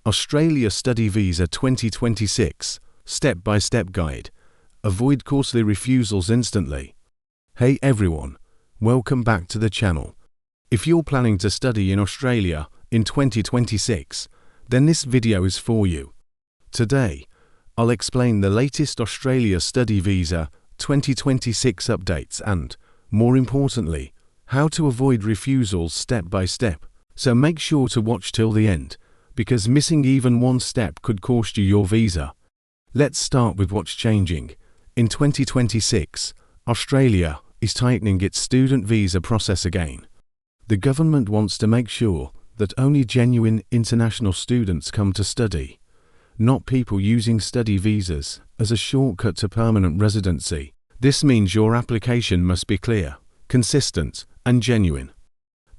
Australia Study Visa 2026 Step-by-Step Guide. Avoid costly refusals instantly. Hey everyone, welcome back to the channel. If you're planning to study in Australia in 2026, then this video is for you. Today, I'll explain the latest Australia Study Visa 2026 updates and, more importantly, how to avoid refusals step by step. So make sure to watch till the end, because missing even one step could cost you your visa. Let's start with what's changing. In 2026, Australia is tightening its student visa process again. The government wants to make sure that only genuine international students come to study, not people using study visas as a shortcut to permanent residency. This means your application must be clear, consistent, and genuine.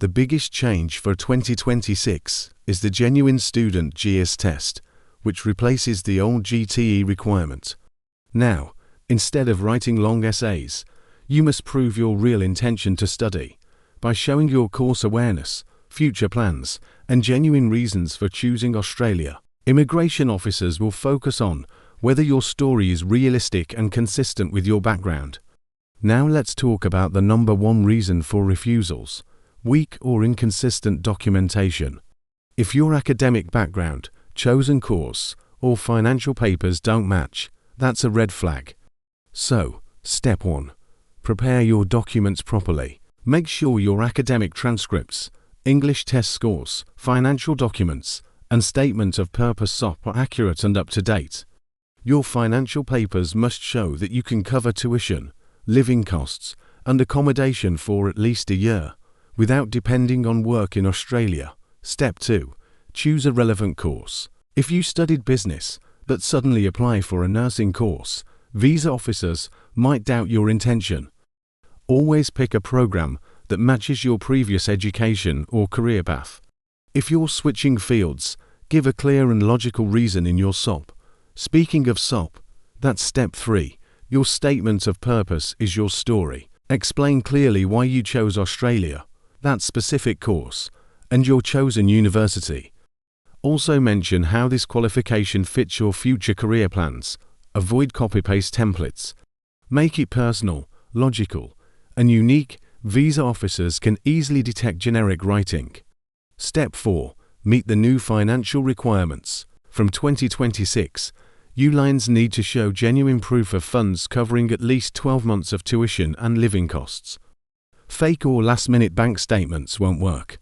The biggest change for 2026 is the Genuine Student GS test, which replaces the old GTE requirement. Now, instead of writing long essays, you must prove your real intention to study by showing your course awareness, future plans, and genuine reasons for choosing Australia. Immigration officers will focus on whether your story is realistic and consistent with your background. Now let's talk about the number one reason for refusals: weak or inconsistent documentation. If your academic background, chosen course, or financial papers don't match, that's a red flag. So, step 1. Prepare your documents properly. Make sure your academic transcripts, English test scores, financial documents, and statement of purpose SOP are accurate and up to date. Your financial papers must show that you can cover tuition, living costs, and accommodation for at least a year, without depending on work in Australia. Step 2. Choose a relevant course. If you studied business, but suddenly apply for a nursing course, visa officers might doubt your intention. Always pick a program that matches your previous education or career path. If you're switching fields, give a clear and logical reason in your SOP. Speaking of SOP, that's step 3. Your statement of purpose is your story. Explain clearly why you chose Australia, that specific course, and your chosen university. Also mention how this qualification fits your future career plans. Avoid copy-paste templates. Make it personal, logical, and unique. Visa officers can easily detect generic writing. Step 4. Meet the new financial requirements. From 2026, ULINEs need to show genuine proof of funds covering at least 12 months of tuition and living costs. Fake or last-minute bank statements won't work.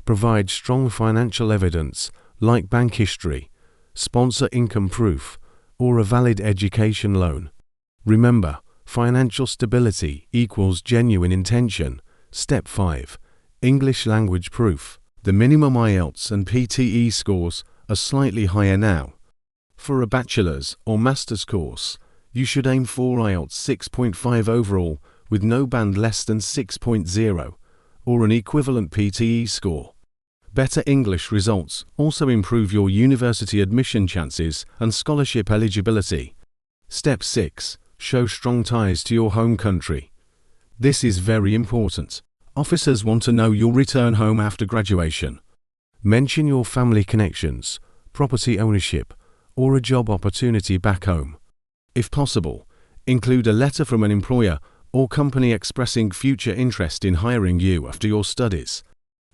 Provide strong financial evidence like bank history, sponsor income proof, or a valid education loan. Remember, financial stability equals genuine intention. Step 5. English language proof. The minimum IELTS and PTE scores are slightly higher now. For a bachelor's or master's course, you should aim for IELTS 6.5 overall with no band less than 6.0, or an equivalent PTE score. Better English results also improve your university admission chances and scholarship eligibility. Step 6. Show strong ties to your home country. This is very important. Officers want to know you'll return home after graduation. Mention your family connections, property ownership, or a job opportunity back home. If possible, include a letter from an employer or company expressing future interest in hiring you after your studies.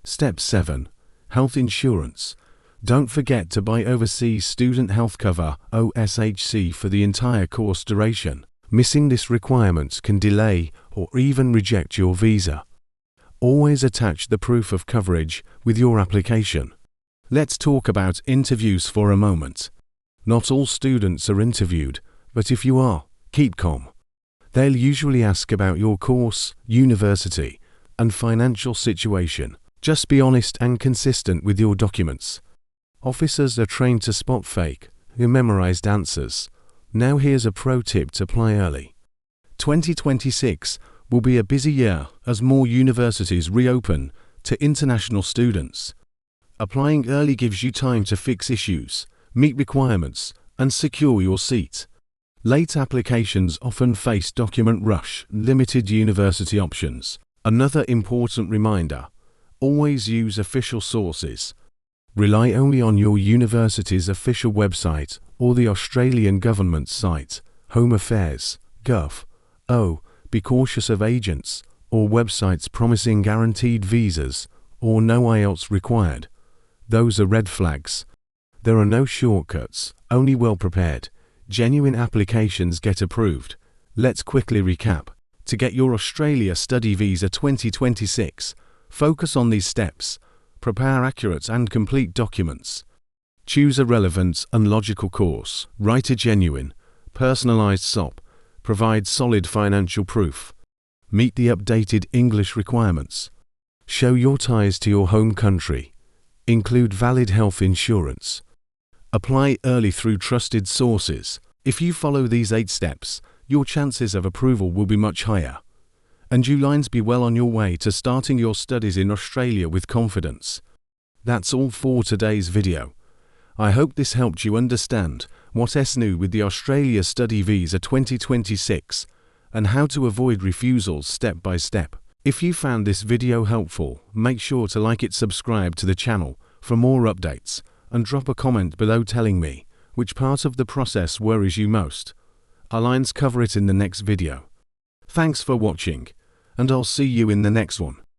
Step 7. Health insurance. Don't forget to buy overseas student health cover (OSHC) for the entire course duration. Missing this requirement can delay or even reject your visa. Always attach the proof of coverage with your application. Let's talk about interviews for a moment. Not all students are interviewed, but if you are, keep calm. They'll usually ask about your course, university, and financial situation. Just be honest and consistent with your documents. Officers are trained to spot fake, memorized answers. Now here's a pro tip to apply early. 2026 will be a busy year as more universities reopen to international students. Applying early gives you time to fix issues, meet requirements, and secure your seat. Late applications often face document rush and limited university options. Another important reminder: always use official sources. Rely only on your university's official website or the Australian government's site, Home Affairs, Gov. Be cautious of agents or websites promising guaranteed visas or no IELTS required. Those are red flags. There are no shortcuts, only well-prepared, genuine applications get approved. Let's quickly recap. To get your Australia Study Visa 2026, focus on these steps. Prepare accurate and complete documents. Choose a relevant and logical course. Write a genuine, personalised SOP. Provide solid financial proof. Meet the updated English requirements. Show your ties to your home country. Include valid health insurance. Apply early through trusted sources. If you follow these 8 steps, your chances of approval will be much higher. And you lines be well on your way to starting your studies in Australia with confidence. That's all for today's video. I hope this helped you understand what's new with the Australia Study Visa 2026 and how to avoid refusals step by step. If you found this video helpful, make sure to like it, subscribe to the channel for more updates, and drop a comment below telling me which part of the process worries you most. Our lines cover it in the next video. Thanks for watching, and I'll see you in the next one.